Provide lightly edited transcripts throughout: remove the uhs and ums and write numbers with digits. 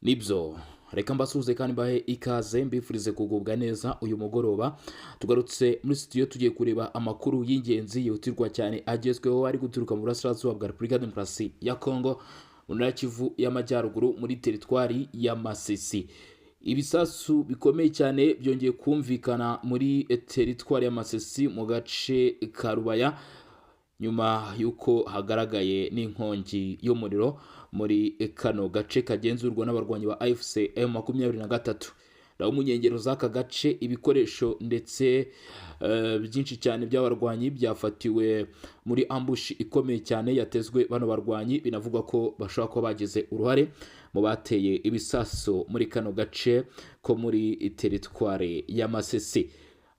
Nibyo reka mbasuhuze kandi mbahe ikaze mbifurize kugubwa neza uyu mugoroba. Tugarutse muri studio tugiye kureba amakuru y'ingenzi yihutirwa cyane agezweho ari guturuka mu burasirazuba bwa Repubulika Demokarasi ya Kongo mu ntara ya Kivu y'Amajyaruguru muri teritwari ya Masisi. Ibisasu bikomeye cyane byongeye kumvikana muri teritwari ya Masisi mu gace ka Rubaya nyuma yuko hagaragaye n'inkongi y'umuriro muri kano gace kagenzurwa n'abarwanyi ba AFC M23. Naho mu nkengero z'aka gace ibikoresho ndetse byinshi cyane by'abarwanyi byafatiwe muri ambush ikomeye cyane yatezwe bano barwanyi, binavugwa ko bashobora kuba bagize uruhare mu bateye ibisaso muri kano gace ko muri teritware ya Masisi.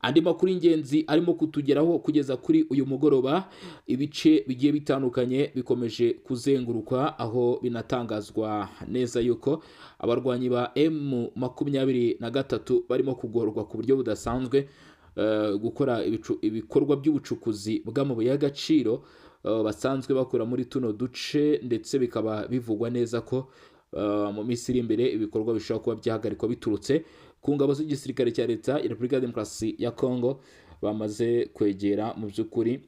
Andi makuru y'ingenzi arimo kutugeraho kugeza kuri uyu mugoroba, ibice bigiye bitandukanye bikomeje kuzenguruka, aho binatangazwa neza yuko abarwanyi ba M23 barimo kugorwa ku buryo budasanzwe gukora ibikorwa by'ubucukuzi bw'amabuye y'agaciro basanzwe bakora muri tuno duce, ndetse bikaba bivugwa neza ko mu minsi iri imbere ibikorwa bishobora kuba byahagarikwa biturutse ku ngabo z'igisirikare cya leta ya Repubulika Demokarasi ya Kongo bamaze kwegera mu by'ukuri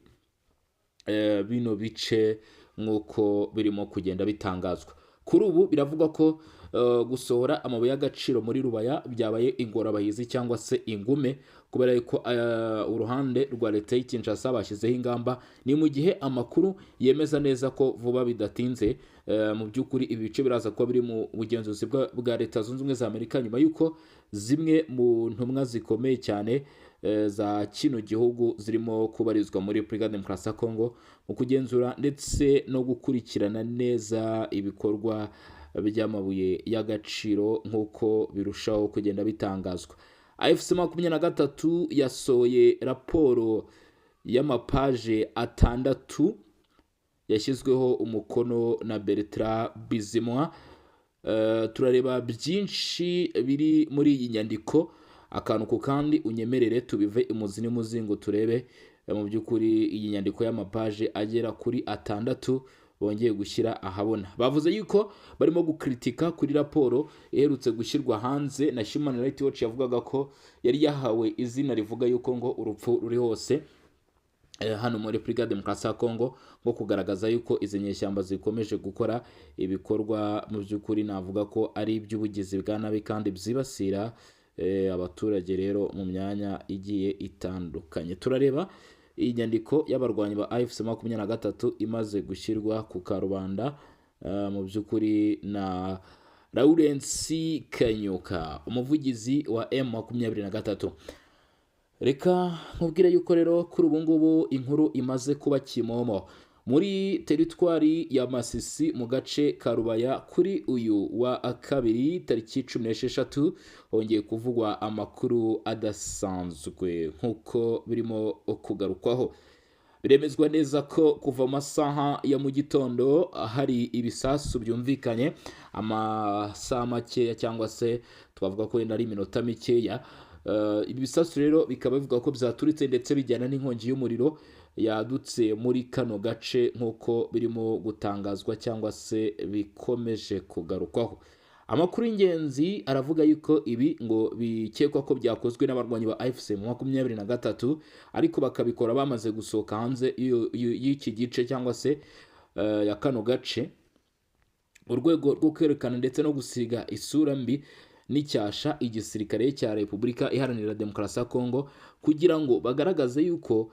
bino bice nk'uko birimo kugenda bitangazwa. Kuri ubu biravugwa ko gusohora amabuye y'agaciro muri Rubaya byabaye ingorabahizi cyangwa se ingume, kubera yuko uruhande rwa leta y'i Kinshasa bashyizeho ingamba. Ni mu gihe amakuru yemeza neza ko vuba bidatinze mu by'ukuri ibi bice biraza kuba biri mu bugenzuzi bwa Leta Zunze Ubumwe za Amerika, nyuma yuko zimwe mu ntumwa zikomeye cyane za kino gihugu zirimo kubarizwa muri Repubulika Demokarasi ya Kongo mu kugenzura ndetse no gukurikirana neza ibikorwa by'amabuye y'agaciro nk'uko birushaho kugenda bitangazwa. AFC 23 yasohoye raporo y'amapaje 6 yashyizweho umukono na Bertrand Bisimwa. Turareba byinshi biri muri iyi nyandiko, akantu ku kandi unyemerere tubive imuzi n'umuzingo turebe mu by'ukuri iyi nyandiko y'amapaje agera kuri 6 bongeye gushyira ahabona. Bavuze yuko barimo gukritika kuri raporo iherutse gushyirwa hanze na Human Rights Watch, yavugaga ko yari yahawe izina rivuga yuko ngo urupfu ruri hose hano muri Repubulika Demokarasi ya Kongo, ngo kugaragaza yuko izi nyeshyamba zikomeje gukora ibikorwa mu by'ukuri navuga ko ari iby'ubugizi bwa nabi kandi byibasira abaturage rero mu myanya igiye itandukanye. Turareba iyi nyandiko y'abarwanyi ba AFC 23 imaze gushyirwa ku karubanda mu by'ukuri na Lawrence Kanyuka, umuvugizi wa M23. Reka nkubwire yuko rero kuri ubu ngubu inkuru imaze kuba kimomo muri teritwari ya Masisi mu gace ka Rubaya. Kuri uyu wa kabiri tariki 16 hongeye kuvugwa amakuru adasanzwe nk'uko birimo kugarukwaho. Biremezwa neza ko kuva amasaha ya mu gitondo hari ibisasu byumvikanye amasaha makeya, cyangwa se twavuga ko ari iminota mikeya. Ibi bisasu rero bikaba bivuga ko byaturitse ndetse bijyana n'inkongi y'umuriro yadutse muri kano gace nk'uko birimo gutangazwa cyangwa se bikomeje kugarukwaho. Amakuru y'ingenzi aravuga yuko ibi ngo bikekwa ko byakozwe n'abarwanyi ba AFC 23, ariko bakabikora bamaze gusohoka hanze y'iki gice cyangwa se ya kano gace, urwego rwo kwerekana ndetse no gusiga isura mbi n'icyasha igisirikare cya Repubulika Iharanira Demokarasi ya Kongo, kugira ngo bagaragaze yuko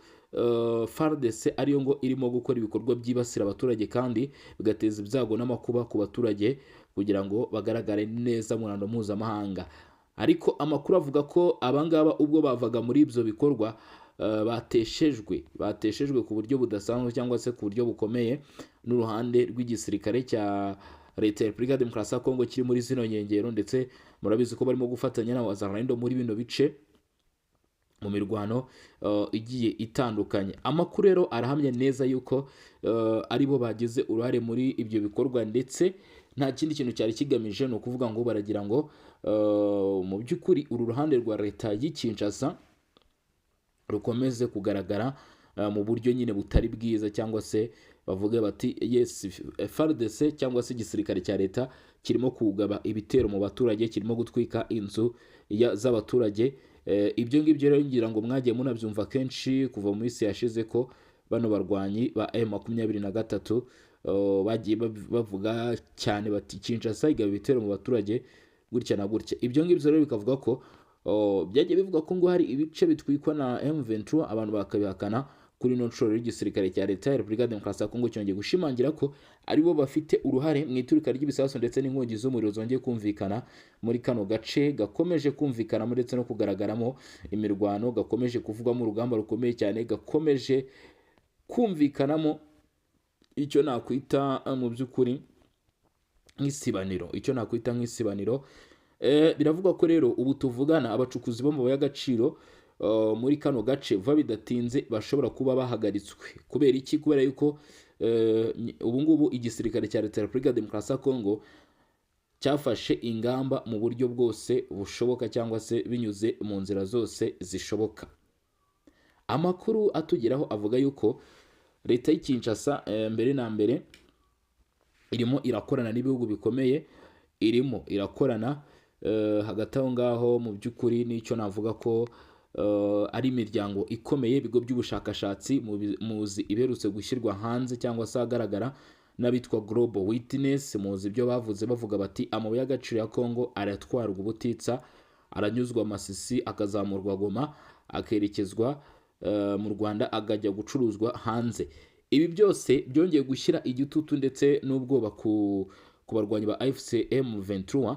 FARDC ariyo ngo irimo gukora ibikorwa byibasira abaturage kandi bigateza ibyago n'amakuba ku baturage, kugira ngo bagaragare neza mu ruhando mpuzamahanga. Ariko amakuru avuga ko abangaba ubwo bavaga muri ibyo bikorwa bateshejwe ku buryo budasanzwe cyangwa se ku buryo bukomeye n'uruhande rw'igisirikare cya Leta ya Repubulika Demokarasi ya Kongo kiri muri zino nkengero, ndetse murabizi ko barimo gufatanya na Wazalendo muri bino bice mu mirwano igiye itandukanye. Amakuru rero arahamya neza yuko aribo bagize uruhare muri ibyo bikorwa, ndetse nta kindi kintu cyari kigamije, ni ukuvuga ngo baragira ngo mu by'ukuri uru ruhande rwa leta y'i Kinshasa rukomeze kugaragara mu buryo nyine butari bwiza, cyangwa se bavuge bati yes FARDC cyangwa se igisirikare cya leta kirimo kugaba ibitero mu baturage, kirimo gutwika inzu z'abaturage. Ibyo ngibyo rero ngira ngo mwagiye munabyumva kenshi kuva mu minsi yashize ko bano barwanyi ba M23 bagiye bavuga cyane bati Kinshasa igaba ibitero mu baturage gutya na gutya. Ibyo ngibyo rero bikavuga ko byagiye bivuga ko ngo hari ibice bitwikwa na M23, abantu bakabihakana. Kuri no nshuro y'igisirikare cya leta ya Repubulika Demokarasi ya Kongo cyongeye gushimangira ko aribo bafite uruhare mu iturika ry'ibisasu ndetse n'inkongi z'umuriro zongeye kumvikana muri kano gace gakomeje kumvikanamo ndetse no kugaragaramo imirwano, gakomeje kuvugwamo urugamba rukomeye cyane, gakomeje kumvikanamo icyo nakwita mu by'ukuri nk'isibaniro. Biravuga ko rero ubu tuvugana abacukuzi bo mu y'agaciro muri kano gace vuba bidatinze bashobora kuba bahagaritswe. Kubera iki? Kubera yuko ubu ngubu igisirikare cya leta ya Repubulika Demokarasi ya Kongo cyafashe ingamba mu buryo bwose bushoboka cyangwa se binyuze mu nzira zose zishoboka. Amakuru atugeraho avuga yuko leta y'Kinshasa mbere na mbere irimo irakorana n'ibihugu bikomeye, irimo irakorana hagati aho ngaho mu by'ukuri n'icyo navuga ko ari imiryango ikomeye, ibigo by'ubushakashatsi muzi iberutse gushyirwa hanze cyangwa se ahagaragara n'abitwa Global Witness. Muzi ibyo bavuze bavuga bati amabuye y'agaciro ya Kongo aratwarwa ubutitsa, aranyuzwa Masisi, akazamurwa Goma, akerekezwa mu Rwanda, akajya gucuruzwa hanze. Ibi byose byongeye gushyira igitutu ndetse n'ubwoba ku barwanyi ba AFC/M23,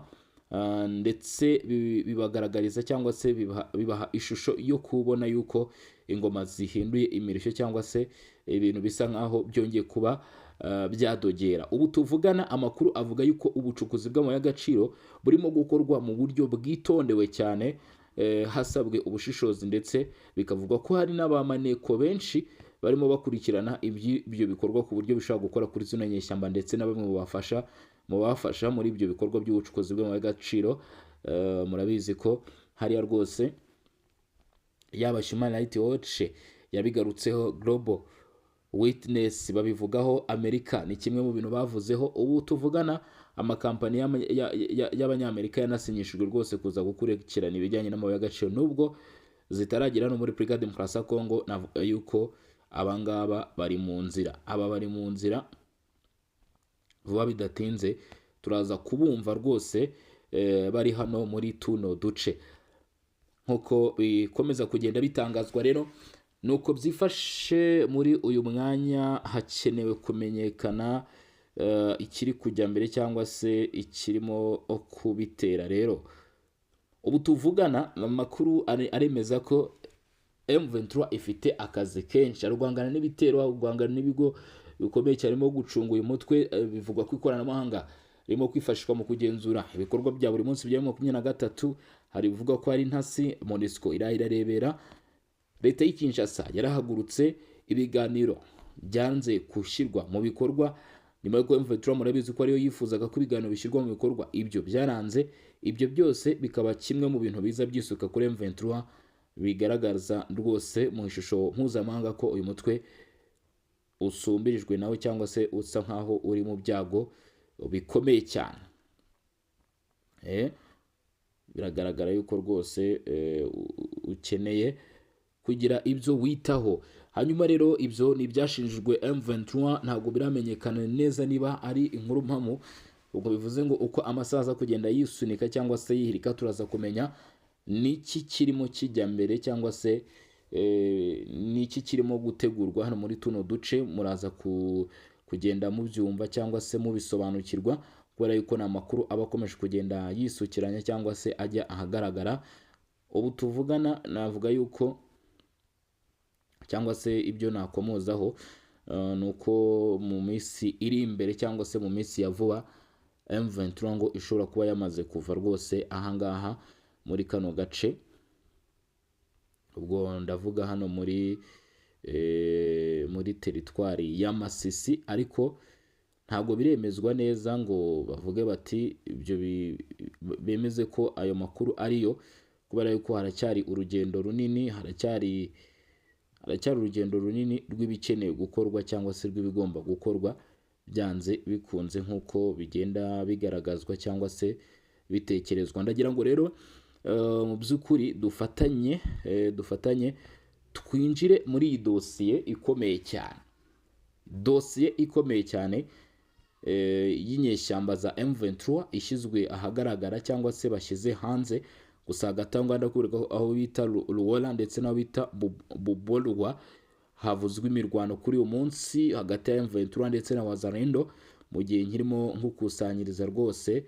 ndetse bibagaragariza cyangwa se bibaha ishusho yo kubona yuko ingoma zihinduye imirishyo cyangwa se ibintu bisa nkaho byongeye kuba byadogera. Ubu tuvugana amakuru avuga yuko ubucukuzi bw'amabuye y'agaciro burimo gukorwa mu buryo bwitondewe cyane, hasabwe ubushishozi, ndetse bikavugwa ko hari n'abamaneko benshi barimo bakurikirana ibyo bikorwa ku buryo bishobora gukora kuri zino nyeshyamba ndetse na bamwe mu bafasha muri ibyo bikorwa by'ubucukuzi bw'amabuye y'agaciro. Murabizi ko hariya rwose yaba Human Rights Watch yabigarutseho, Global Witness babivugaho, Amerika ni kimwe mu bintu bavuzeho. Ubu tuvugana amakampani y'abanyamerika yanasinyishijwe rwose kuza gukurikirana ibijyanye n'amabuye y'agaciro, nubwo zitaragera no muri Repubulika Demokarasi ya Kongo. Navuga yuko abangaba bari mu nzira, bari mu nzira. Vuba bidatinze turaza kubumva rwose bari hano muri tuno duce. Nkuko bikomeza kugenda bitangazwa rero nuko byifashe muri uyu mwanya, hakenewe kumenyekana ikiri kujya mbere cyangwa se ikirimo kubitera. Rero ubu tuvugana amakuru aremeza ko M23 ifite akazi kenshi, arwangana n'ibitero, arwangana n'ibigo bikomeye cyane mo gucunga uyu mutwe. Bivugwa ko ikoranabuhanga ririmo kwifashishwa mu kugenzura ibikorwa bya buri munsi bya 23. Hari bivuga ko hari intasi MONUSCO irarebera. Leta y'Kinshasa yarahagurutse, ibiganiro byanze gushyirwa mu bikorwa nyuma y'uko M23 murabizi ko ariyo yifuzaga ko ibiganiro bishyirwa mu bikorwa, ibyo byaranze. Ibyo byose bikaba kimwe mu bintu biza byisuka kuri M23, bigaragaza rwose mu ishusho mpuzamahanga ko uyu mutwe usumbirijwe nawe cyangwa se usa nkaho uri mu byago bikomeye cyane. Biragaragara yuko rwose ukeneye kugira ibyo witaho. Hanyuma rero ibyo ni ibyashinjijwe M23, ntabwo biramenyekana neza niba ari inkuru mpamo. Ubwo bivuze ngo uko amasaha kugenda yisunika cyangwa se yihirika, turaza kumenya niki kirimo kijya mbere cyangwa se niki kirimo gutegurwa hano muri tuno duce. Muraza kugenda mubyumva cyangwa se mubisobanukirwa, kubera yuko na makuru aba akomeje kugenda yisukiranya cyangwa se ajya ahagaragara. Ubu tuvugana navuga yuko cyangwa se ibyo nakomozaho nuko mu minsi iri imbere cyangwa se mu minsi ya vuba M23 ngo ishobora kuba yamaze kuva rwose ahangaha muri kano gace. Ubwo ndavuga hano muri teritwari ya Masisi, ariko ntabwo biremezwa neza ngo bavuge bati ibyo bemeze ko ayo makuru ariyo, kubera yuko haracyari urugendo runini, haracyari urugendo runini rw'ibikeneye gukorwa cyangwa se rw'ibigomba gukorwa byanze bikunze nk'uko bigenda bigaragazwa cyangwa se bitekerezwa. Ndagira ngo rero mu by'ukuri dufatanye twinjire muri iyi dosiye ikomeye cyane, y'inyeshyamba za M23 ishyizwe ahagaragara cyangwa se bashyize hanze. Gusa hagati aho ngaho aho bita Luola ndetse n'aho bita Bubolwa havuzwe imirwano kuri uyu munsi hagati ya M23 ndetse na Wazalendo, mu gihe nkirimo nkukusanyiriza rwose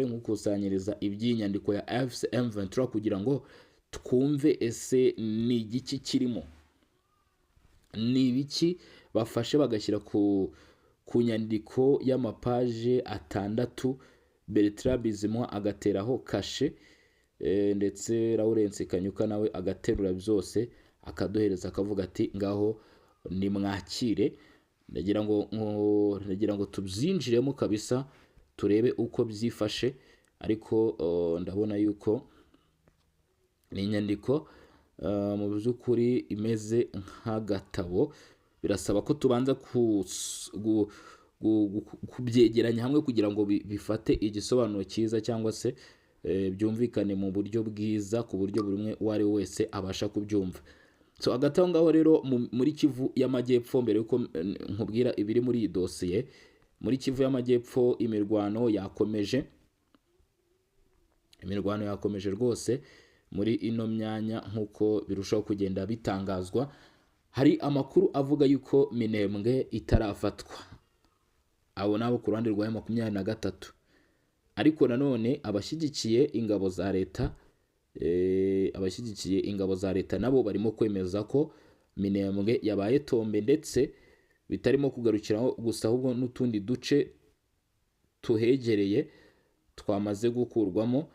nkukusanyiriza iby'inyandiko ya AFC M23 kugira ngo twumve ese ni igiki kirimo, ni ibiki bafashe bagashyira ku nyandiko y'amapaje 6 Bertrand Bizimungu agateraho kashe, ndetse Lawrence Kanyuka nawe agaterura byose akaduhereza akavuga ati ngaho ni mwakire. Ndagira ngo tubyinjiremo kabisa turebe uko byifashe, ariko ndabona yuko ni inyandiko mu by'ukuri imeze nk'agatabo. Birasaba ko tubanza kubyegeranya hamwe kugira ngo bifate igisobanuro cyiza cyangwa se byumvikane mu buryo bwiza ku buryo buri umwe uwo ari we wese abasha kubyumva. So hagati aho ngaho rero muri Kivu y'Amajyepfo, mbere yuko nkubwira ibiri muri iyi dosiye, muri Kivu y'Amajyepfo imirwano yakomeje rwose muri ino myanya nk'uko birushaho kugenda bitangazwa. Hari amakuru avuga yuko Minembwe itarafatwa, abo nabo ku ruhande rwa M23, ariko nanone abashyigikiye ingabo za leta nabo barimo kwemeza ko Minembwe yabaye tombe, ndetse bitarimo kugarukiraho gusa ahubwo n'utundi duce tuhegereye twamaze gukurwamo.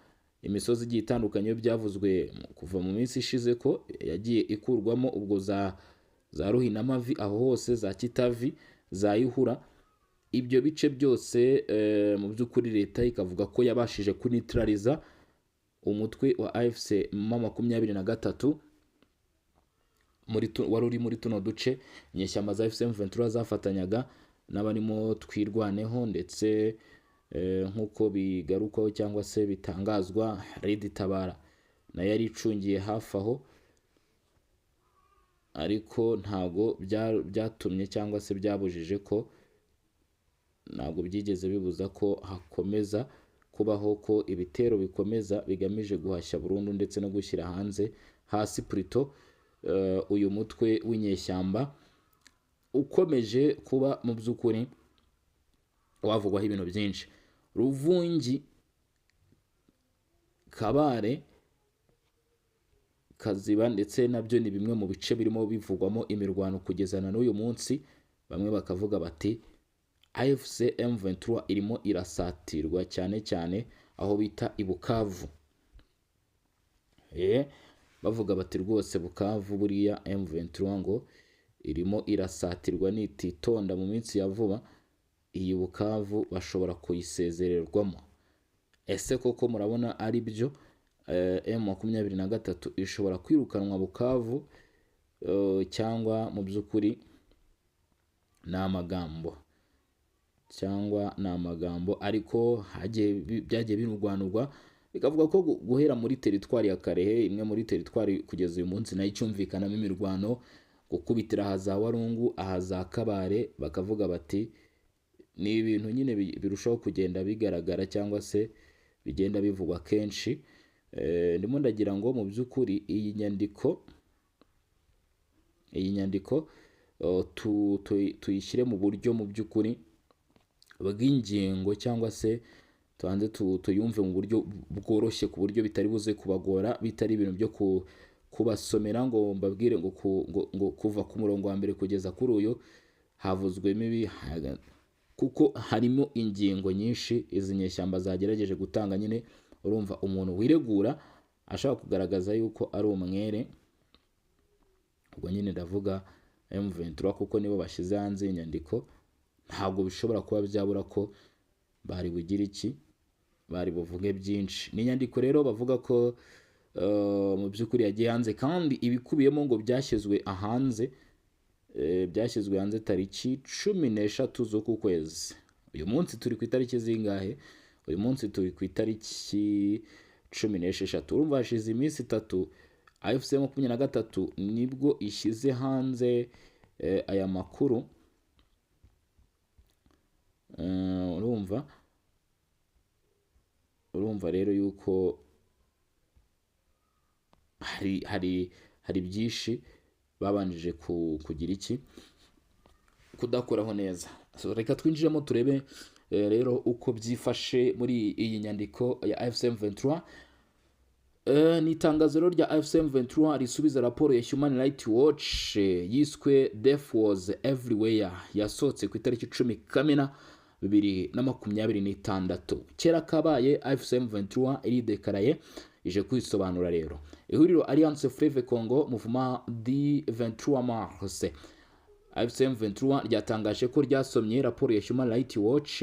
Imisozi igiye itandukanye byavuzwe kuva mu minsi ishize ko yagiye ikurwamo, ubwo za Ruhinamavi, aho hose za Kitavi, za Ihura, ibyo bice byose mu by'ukuri leta ikavuga ko yabashije kunitraliza umutwe wa AFC M23 wari uri muri tuno duce. Inyeshyamba za AFC M23 zafatanyaga n'abarimo twirwaneho, ndetse nk'uko bigarukaho cyangwa se bitangazwa, Red Tabara nayo yari icungiye hafi aho, ariko ntago byatumye cyangwa se byabujije ko, ntabwo byigeze bibuza ko hakomeza kubaho ko ibitero bikomeza bigamije guhashya burundu ndetse no gushyira hasi Prito uyu mutwe w'inyeshyamba ukomeje kuba mu by'ukuri wavugwaho ibintu byinshi. Ruvungi, Kabare, Kaziba ndetse nabyo ni bimwe mu bice birimo bivugwamo imirwano kugeza na n'uyu munsi. Bamwe bakavuga bati AFC M23 irimo irasatirwa cyane cyane aho bita Ibukavu. Bavuga bati rwose Bukavu buriya M23 ngo irimo irasatirwa, nititonda mu minsi ya vuba iyi Bukavu bashobora kuyisezererwamo. Ese koko murabona ari byo? M23 ishobora kwirukanwa Bukavu, cyangwa mu by'ukuri ni amagambo, ariko byagiye binurwanurwa bikavuga ko guhera muri teritwari ya Karehe, imwe muri teritwari kugeza uyu munsi nayo icyumvikanamo imirwano, gukubitira ahaza Warungu, ahaza Kabare, bakavuga bati ni ibintu nyine birushaho kugenda bigaragara cyangwa se bigenda bivugwa kenshi. Ndimo ndagira ngo mu by'ukuri iyi nyandiko tuyishyire mu buryo mu by'ukuri bw'ingingo, cyangwa se tubanze tuyumve mu buryo bworoshye ku buryo bitari buze kubagora, bitari ibintu byo kubasomera ngo mbabwire ngo kuva ku murongo wa mbere kugeza kuri uyu havuzwemo ibi, kuko harimo ingingo nyinshi izi nyeshyamba zagerageje gutanga. Nyine urumva umuntu wiregura ashaka kugaragaza yuko ari umwere, ubwo nyine ndavuga M23 kuko nibo bashyize hanze inyandiko, ntabwo bishobora kuba byabura ko bari buvuge byinshi. Ni inyandiko rero bavuga ko mu by'ukuri yagiye hanze, kandi ibikubiyemo ngo byashyizwe hanze byashyizwe hanze tariki 13 z'uku kwezi. Uyu munsi turi ku itariki zingahe? Uyu munsi turi ku itariki 16. Urumva hashize iminsi 3 AFC 23 nibwo ishyize hanze aya makuru. urumva rero yuko hari byinshi babanjije kugira iki kudakoraho neza. Reka twinjiremo turebe rero uko byifashe muri iyi nyandiko ya AFC M23. Ni itangazo rero rya AFC M23 risubiza raporo ya Human Rights Watch yiswe Death Was Everywhere yasohotse ku itariki 10 Kamena 2026. Kera kabaye AFC M23 iridekaraye ije kwisobanura rero. Ihuriro Alliance Fleuve Congo Mouvement du 23 Mars AFC M23 ryatangaje ko ryasomye raporo ya Human Rights Watch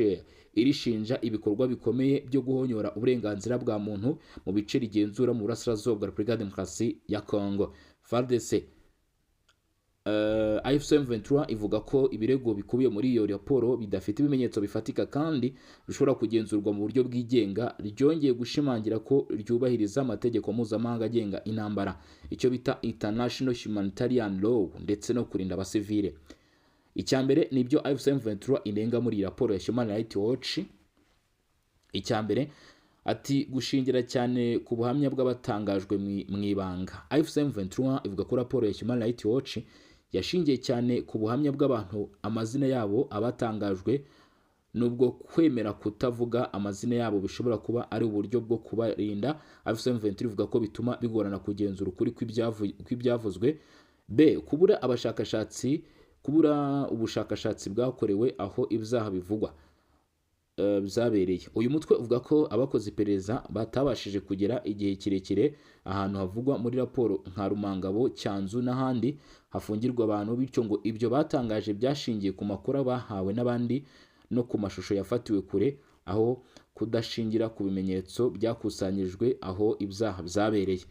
irishinja ibikorwa bikomeye byo guhonyora uburenganzira bwa muntu mu bice rigenzura mu burasirazuba bwa Repubulika Demokarasi ya Congo. FARDC AFC M23 ivuga ko ibirego bikubiye muri iyo raporo bidafite ibimenyetso bifatika kandi bishobora kugenzurwa mu buryo bwigenga. Ryongeye gushimangira ko ryubahiriza amategeko mpuzamahanga agenga intambara, icyo bita International Humanitarian Law, ndetse no kurinda abasivile. Icyambere nibyo AFC M23 inenga muri raporo ya Human Rights Watch. Icyambere ati gushingira cyane ku buhamya bw'abatangajwe mu ibanga. AFC M23 ivuga ko raporo ya Human Rights Watch yashingiye cyane ku buhamya bw'abantu amazina yabo abatangajwe, nubwo kwemera kutavuga amazina yabo bishobora kuba ari uburyo bwo kubarinda. AFC M23 ivuga ko bituma bigorana kugenzura ukuri kw'ibyavuzwe. Kubura ubushakashatsi bwakorewe aho ibyaha bivugwa byabereye. Uyu mutwe uvuga ko abakoze iperereza batabashije kugera igihe kirekire ahantu havugwa muri raporo nka Rumangabo, Cyanzu n'ahandi hafungirwa abantu, bityo ngo ibyo batangaje byashingiye ku makuru bahawe n'abandi no ku mashusho yafatiwe kure, aho kudashingira ku bimenyetso byakusanyijwe aho ibyaha byabereye.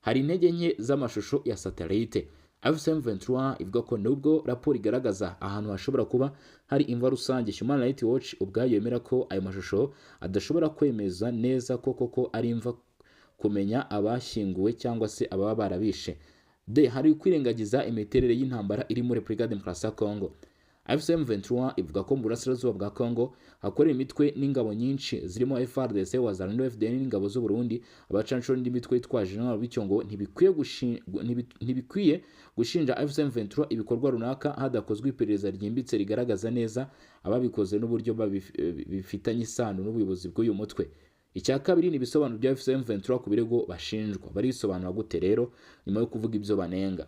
Hari intege nke z'amashusho ya satellite. AFC M23 ivuga ko nubwo raporo igaragaza ahantu hashobora kuba hari imva rusange, Human Rights Watch ubwayo yemera ko ayo mashusho adashobora kwemeza neza koko ari imva kumenya abashyinguwe cyangwa se ababa barabishe. Hari kwirengagiza imiterere y'intambara iri muri Repubulika Demokarasi ya Congo. AFC M23 ivuga ko mu burasirazuba bwa Congo hakorera imitwe n'ingabo nyinshi zirimo FARDC, Wazalendo, FDN n'ingabo z'u Burundi, abacanshuro n'indi mitwe yitwaje intwaro, bityo ngo ntibikwiye gushinja AFC M23 ibikorwa runaka hadakozwe iperereza ryimbitse rigaragaza neza ababikoze n'uburyo bifitanye isano n'ubuyobozi bw'uyu mutwe. Icya kabiri ni ibisobanuro bya AFC M23 ku birego bashinjwa. Barisobanura gute rero nyuma yo kuvuga ibyo banenga?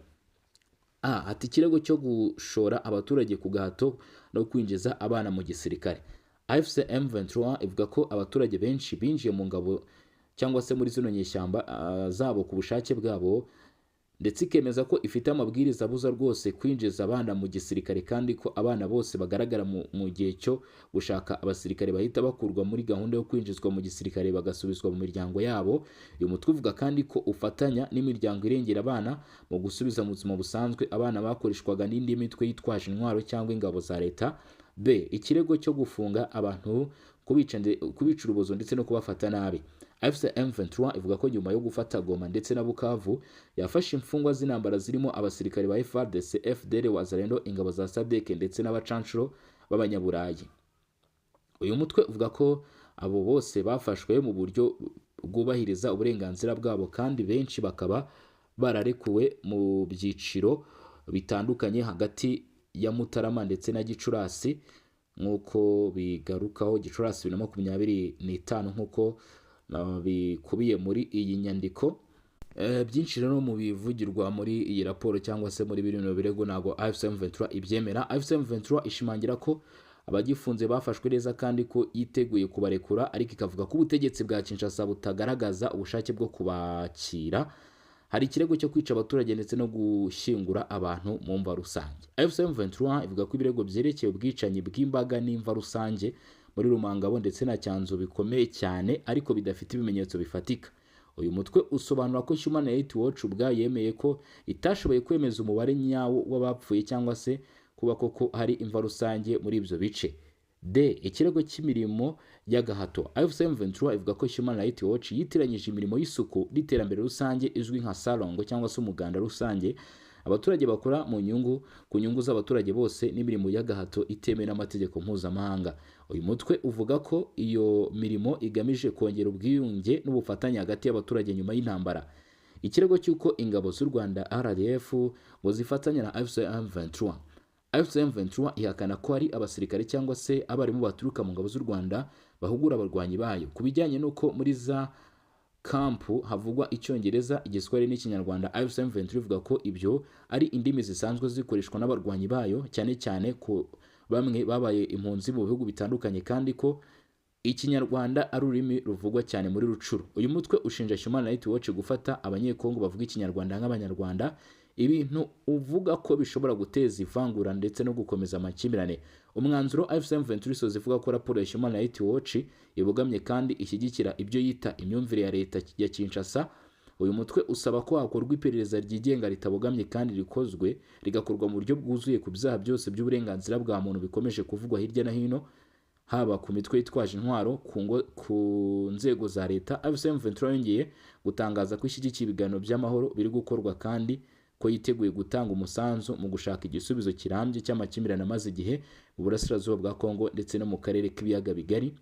Ati ikirego cyo gushora abaturage ku gahato no kwinjiza abana mu gisirikare. AFC M23 ivuga ko abaturage benshi binjiye mu ngabo cyangwa se muri zino nyeshyamba zabo ku bushake bwabo, ndetse ikemeza ko ifite amabwiriza abuza rwose kwinjiza abana mu gisirikare, kandi ko abana bose bagaragara mu gihe cyo gushaka abasirikare bahita bakurwa muri gahunda yo kwinjizwa mu gisirikare bagasubizwa mu miryango yabo. Uyu mutwe uvuga kandi ko ufatanya n'imiryango irengera abana mu gusubiza mu buzima busanzwe abana bakoreshwaga n'indi mitwe yitwaje intwaro cyangwa ingabo za leta. Ikirego cyo gufunga abantu, kubica urubozo ndetse no kubafata nabi. AFC M23 ivuga ko nyuma yo gufata Goma ndetse na Bukavu yafashe imfungwa z'intambara zirimo abasirikare ba FARDC, FDL, Wazalendo, ingabo za SADC ndetse n'abacanshuro b'abanyaburayi. Uyu mutwe uvuga ko abo bose bafashwe mu buryo bwubahiriza uburenganzira bwabo, kandi benshi bakaba bararekuwe mu byiciro bitandukanye hagati ya Mutarama ndetse na Gicurasi, nk'uko bigarukaho Gicurasi 2025 nk'uko bikubiye muri iyi nyandiko. Byinshi rero mu bivugirwa muri iyi raporo cyangwa se muri bino birego ntago AFC M23 ibyemera. AFC M23 ishimangira ko abagifunze bafashwe neza kandi ko yiteguye kubarekura, ariko ikavuga ko ubutegetsi bwa Kinshasa butagaragaza ubushake bwo kubakira. Hari ikirego cyo kwica abaturage ndetse no gushyingura abantu mu mva rusange. AFC M23 ivuga ko ibirego byerekeye ubwicanyi bw'imbaga n'imva rusange muri Rumangabo ndetse na Cyanzu bikomeye cyane, ariko bidafite ibimenyetso bifatika. uyu mutwe usobanura ko Human Rights Watch ubwayo yemeye ko itashoboye kwemeza umubare nyawo w'abapfuye cyangwa se kuba koko hari imva rusange muri ibyo bice. Ikirego cy'imirimo y'agahato. AFC M23 ivuga ko Human Rights Watch yitiranyije imirimo y'isuku n'iterambere rusange izwi nka salongo cyangwa se umuganda rusange abaturage bakora ku nyungu z'abaturage bose n'imirimo y'agahato itemewe n'amategeko mpuzamahanga. Uyu mutwe uvuga ko iyo mirimo igamije kongera ubwiyunge n'ubufatanye hagati y'abaturage nyuma y'intambara. Ikirego cy'uko ingabo z'u Rwanda RDF ngo zifatanya na AFC M23. AFC M23 ihakana ko ari abasirikare cyangwa se abarimu baturuka mu ngabo z'u Rwanda bahugura abarwanyi bayo ku bijyanye n'uko muri za kampu havugwa Icyongereza, Igiswahili n'Ikinyarwanda. AFC M23 ivuga ko ibyo ari indimi zisanzwe zikoreshwa n'abarwanyi bayo cyane cyane ko bamwe babaye impunzi mu bihugu bitandukanye kandi ko Ikinyarwanda ari ururimi ruvugwa cyane muri Rucuru. Uyu mutwe ushinja Human Rights Watch gufata abanyekongo bavuga Ikinyarwanda nk'abanyarwanda, ibintu uvuga ko bishobora guteza ivangura ndetse no gukomeza amakimbirane. Umwanzuro AFC M23 isoza ivuga ko raporo ya Human Rights Watch ibogamye kandi ishyigikira ibyo yita imyumvire ya leta ya Kinshasa. Uyu mutwe usaba ko hakorwa iperereza ryigenga ritabogamye kandi rigakorwa mu buryo bwuzuye ku byaha byose by'uburenganzira bwa muntu bikomeje kuvugwa hirya no hino, haba ku mitwe yitwaje intwaro ku nzego za leta. AFC M23 yongeye gutangaza ko ishyigikiye ibiganiro by'amahoro biri gukorwa kandi ko yiteguye gutanga umusanzu mu gushaka igisubizo kirambye cy'amakimbirane amaze igihe mu burasirazuba bwa Kongo ndetse no mu karere k'ibiyaga bigari.